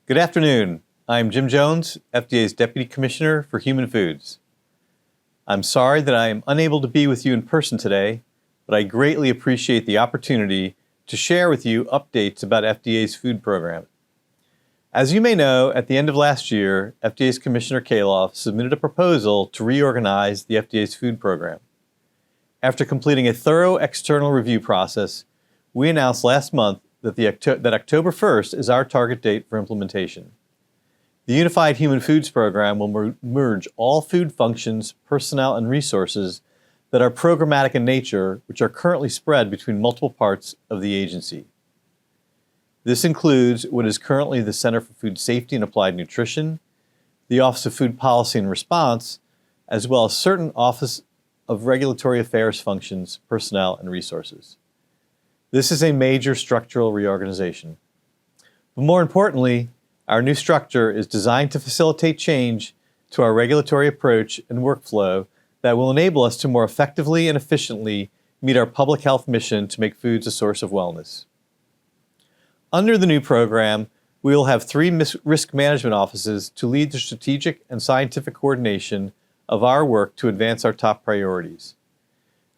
Good afternoon. I'm Jim Jones, FDA's Deputy Commissioner for Human Foods. I'm sorry that I am unable to be with you in person today, but I greatly appreciate the opportunity to share with you updates about FDA's food program. As you may know, at the end of last year, FDA's Commissioner Kaloff submitted a proposal to reorganize the FDA's food program. After completing a thorough external review process, we announced last month that October 1st is our target date for implementation. The Unified Human Foods Program will merge all food functions, personnel, and resources that are programmatic in nature, which are currently spread between multiple parts of the agency. This includes what is currently the Center for Food Safety and Applied Nutrition, the Office of Food Policy and Response, as well as certain Office of Regulatory Affairs functions, personnel, and resources. This is a major structural reorganization. But more importantly, our new structure is designed to facilitate change to our regulatory approach and workflow that will enable us to more effectively and efficiently meet our public health mission to make foods a source of wellness. Under the new program, we will have 3 risk management offices to lead the strategic and scientific coordination of our work to advance our top priorities.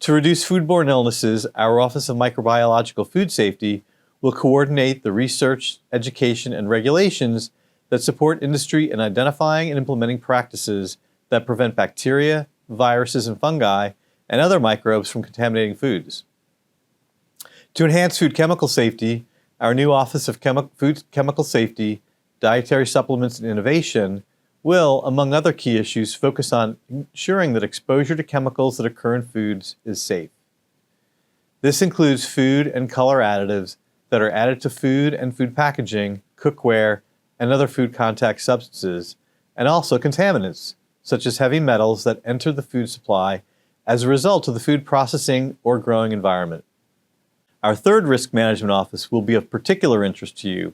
To reduce foodborne illnesses, our Office of Microbiological Food Safety will coordinate the research, education, and regulations that support industry in identifying and implementing practices that prevent bacteria, viruses, and fungi, and other microbes from contaminating foods. To enhance food chemical safety, our new Office of Food Chemical Safety, Dietary Supplements, and Innovation will, among other key issues, focus on ensuring that exposure to chemicals that occur in foods is safe. This includes food and color additives that are added to food and food packaging, cookware, and other food contact substances, and also contaminants, such as heavy metals that enter the food supply as a result of the food processing or growing environment. Our third risk management office will be of particular interest to you.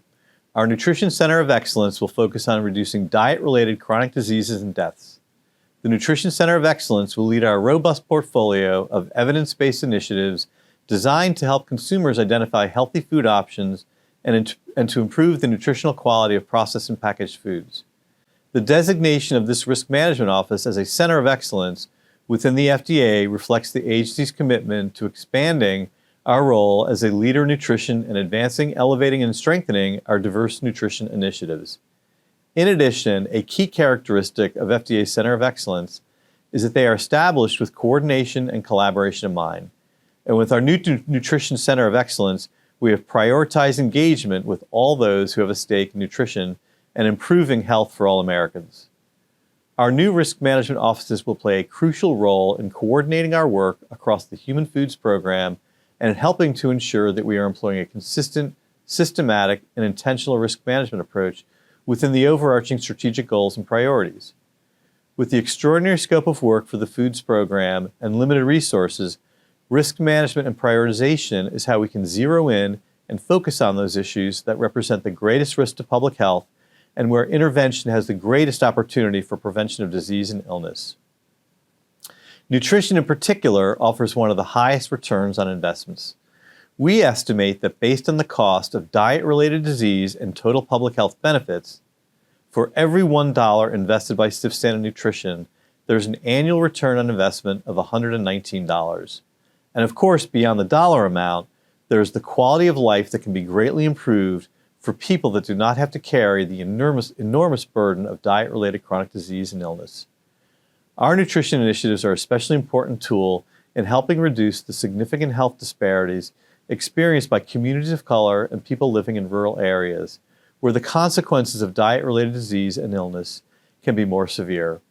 Our Nutrition Center of Excellence will focus on reducing diet-related chronic diseases and deaths. The Nutrition Center of Excellence will lead our robust portfolio of evidence-based initiatives designed to help consumers identify healthy food options and to improve the nutritional quality of processed and packaged foods. The designation of this risk management office as a center of excellence within the FDA reflects the agency's commitment to expanding our role as a leader in nutrition and advancing, elevating, and strengthening our diverse nutrition initiatives. In addition, a key characteristic of FDA's Center of Excellence is that they are established with coordination and collaboration in mind. And with our new Nutrition Center of Excellence, we have prioritized engagement with all those who have a stake in nutrition and improving health for all Americans. Our new risk management offices will play a crucial role in coordinating our work across the Human Foods Program and in helping to ensure that we are employing a consistent, systematic, and intentional risk management approach within the overarching strategic goals and priorities. With the extraordinary scope of work for the Foods Program and limited resources, risk management and prioritization is how we can zero in and focus on those issues that represent the greatest risk to public health and where intervention has the greatest opportunity for prevention of disease and illness. Nutrition in particular offers one of the highest returns on investments. We estimate that based on the cost of diet-related disease and total public health benefits, for every $1 invested by Stiff Standard Nutrition, there's an annual return on investment of $119. And of course, beyond the dollar amount, there's the quality of life that can be greatly improved for people that do not have to carry the enormous burden of diet-related chronic disease and illness. Our nutrition initiatives are an especially important tool in helping reduce the significant health disparities experienced by communities of color and people living in rural areas, where the consequences of diet-related disease and illness can be more severe.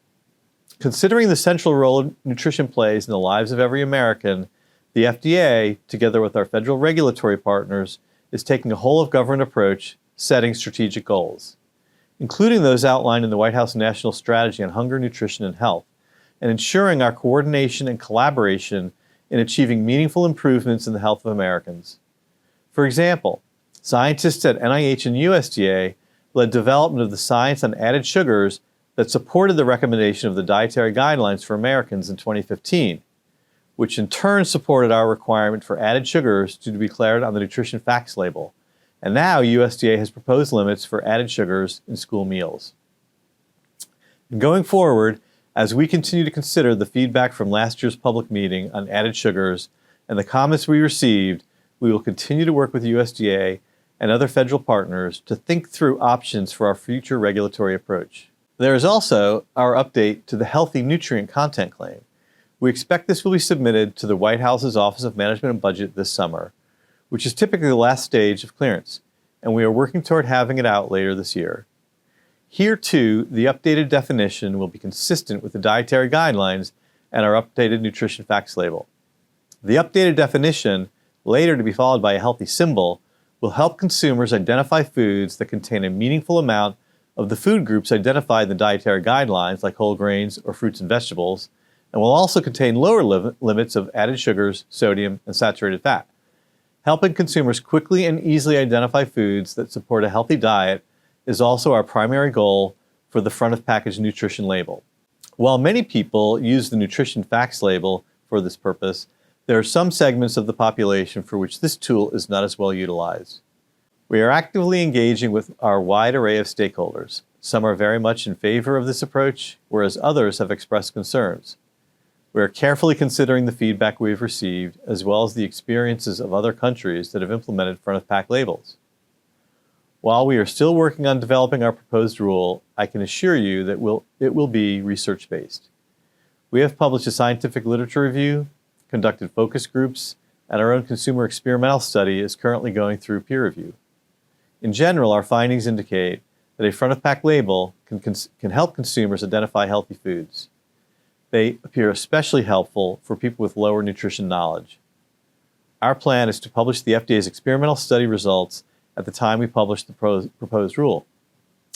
Considering the central role nutrition plays in the lives of every American, the FDA, together with our federal regulatory partners, is taking a whole-of-government approach, setting strategic goals, including those outlined in the White House National Strategy on Hunger, Nutrition, and Health, and ensuring our coordination and collaboration in achieving meaningful improvements in the health of Americans. For example, scientists at NIH and USDA led development of the science on added sugars that supported the recommendation of the Dietary Guidelines for Americans in 2015, which in turn supported our requirement for added sugars to be declared on the nutrition facts label, and now USDA has proposed limits for added sugars in school meals. And going forward, as we continue to consider the feedback from last year's public meeting on added sugars and the comments we received, we will continue to work with USDA and other federal partners to think through options for our future regulatory approach. There is also our update to the healthy nutrient content claim. We expect this will be submitted to the White House's Office of Management and Budget this summer, which is typically the last stage of clearance, and we are working toward having it out later this year. Here, too, the updated definition will be consistent with the dietary guidelines and our updated nutrition facts label. The updated definition, later to be followed by a healthy symbol, will help consumers identify foods that contain a meaningful amount of the food groups identified in the dietary guidelines, like whole grains or fruits and vegetables, and will also contain lower limits of added sugars, sodium, and saturated fat. Helping consumers quickly and easily identify foods that support a healthy diet is also our primary goal for the front-of-package nutrition label. While many people use the nutrition facts label for this purpose, there are some segments of the population for which this tool is not as well utilized. We are actively engaging with our wide array of stakeholders. Some are very much in favor of this approach, whereas others have expressed concerns. We are carefully considering the feedback we've received, as well as the experiences of other countries that have implemented front-of-pack labels. While we are still working on developing our proposed rule, I can assure you that it will be research-based. We have published a scientific literature review, conducted focus groups, and our own consumer experimental study is currently going through peer review. In general, our findings indicate that a front-of-pack label can help consumers identify healthy foods. They appear especially helpful for people with lower nutrition knowledge. Our plan is to publish the FDA's experimental study results at the time we publish the proposed rule.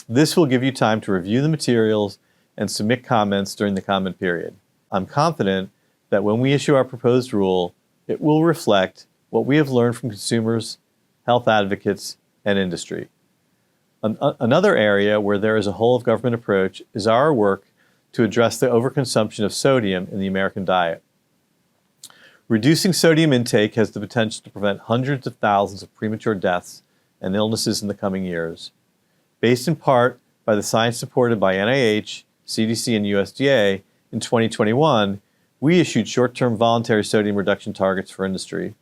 This will give you time to review the materials and submit comments during the comment period. I'm confident that when we issue our proposed rule, it will reflect what we have learned from consumers, health advocates, and industry. Another area where there is a whole-of-government approach is our work to address the overconsumption of sodium in the American diet. Reducing sodium intake has the potential to prevent hundreds of thousands of premature deaths and illnesses in the coming years. Based in part by the science supported by NIH, CDC, and USDA, in 2021, we issued short-term voluntary sodium reduction targets for industry.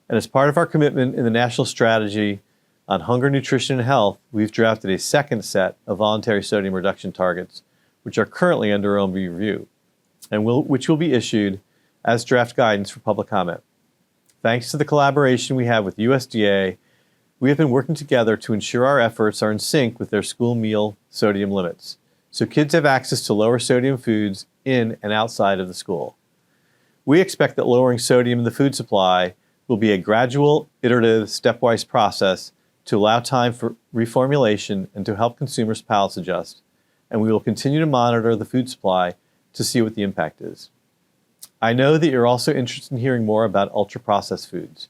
And as part of our commitment in the National Strategy on Hunger, Nutrition, and Health, we've drafted a second set of voluntary sodium reduction targets, which are currently under OMB review, and which will be issued as draft guidance for public comment. Thanks to the collaboration we have with USDA, we have been working together to ensure our efforts are in sync with their school meal sodium limits, so kids have access to lower sodium foods in and outside of the school. We expect that lowering sodium in the food supply will be a gradual, iterative, stepwise process to allow time for reformulation and to help consumers' palates adjust, and we will continue to monitor the food supply to see what the impact is. I know that you're also interested in hearing more about ultra-processed foods.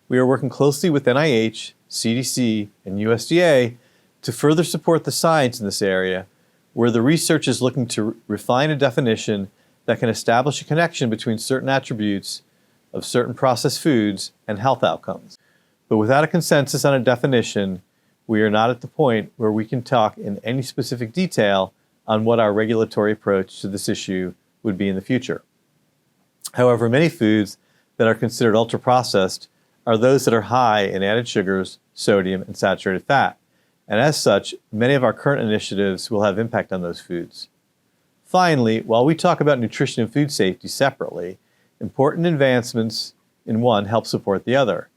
We are working closely with NIH, CDC, and USDA to further support the science in this area, where the research is looking to refine a definition that can establish a connection between certain attributes of certain processed foods and health outcomes. But without a consensus on a definition, we are not at the point where we can talk in any specific detail on what our regulatory approach to this issue would be in the future. However, many foods that are considered ultra-processed are those that are high in added sugars, sodium, and saturated fat, and as such, many of our current initiatives will have impact on those foods. Finally, while we talk about nutrition and food safety separately, important advancements in one help support the other.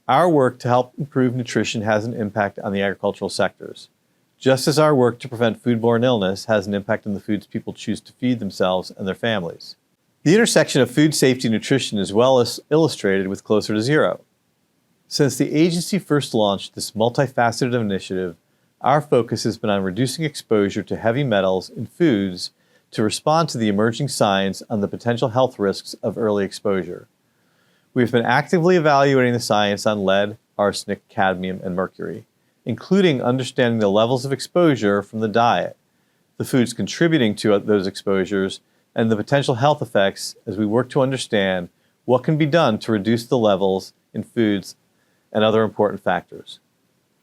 Our work to help improve nutrition has an impact on the agricultural sectors, just as our work to prevent foodborne illness has an impact on the foods people choose to feed themselves and their families. The intersection of food safety and nutrition is well illustrated with Closer to Zero. Since the agency first launched this multifaceted initiative, our focus has been on reducing exposure to heavy metals in foods to respond to the emerging science on the potential health risks of early exposure. We've been actively evaluating the science on lead, arsenic, cadmium, and mercury, including understanding the levels of exposure from the diet, the foods contributing to those exposures, and the potential health effects as we work to understand what can be done to reduce the levels in foods and other important factors.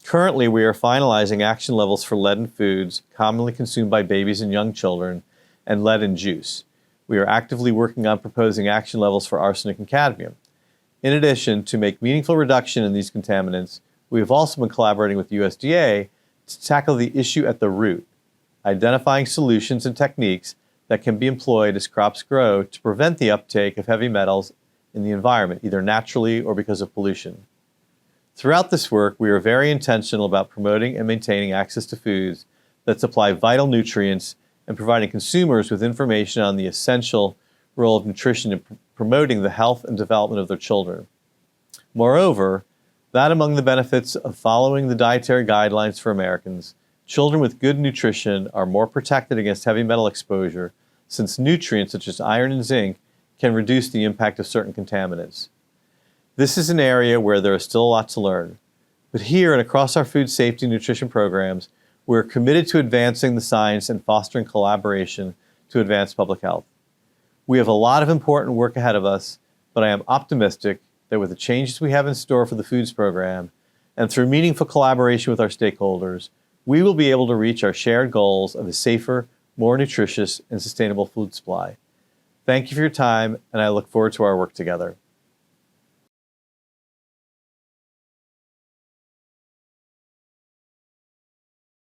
Currently, we are finalizing action levels for lead in foods commonly consumed by babies and young children, and lead in juice. We are actively working on proposing action levels for arsenic and cadmium. In addition, to make meaningful reduction in these contaminants, we have also been collaborating with USDA to tackle the issue at the root, identifying solutions and techniques that can be employed as crops grow to prevent the uptake of heavy metals in the environment, either naturally or because of pollution. Throughout this work, we are very intentional about promoting and maintaining access to foods that supply vital nutrients and providing consumers with information on the essential role of nutrition in promoting the health and development of their children. Moreover, that among the benefits of following the dietary guidelines for Americans, children with good nutrition are more protected against heavy metal exposure, since nutrients such as iron and zinc can reduce the impact of certain contaminants. This is an area where there is still a lot to learn. But here and across our food safety and nutrition programs, we're committed to advancing the science and fostering collaboration to advance public health. We have a lot of important work ahead of us, but I am optimistic that with the changes we have in store for the foods program and through meaningful collaboration with our stakeholders, we will be able to reach our shared goals of a safer, more nutritious, and sustainable food supply. Thank you for your time, and I look forward to our work together.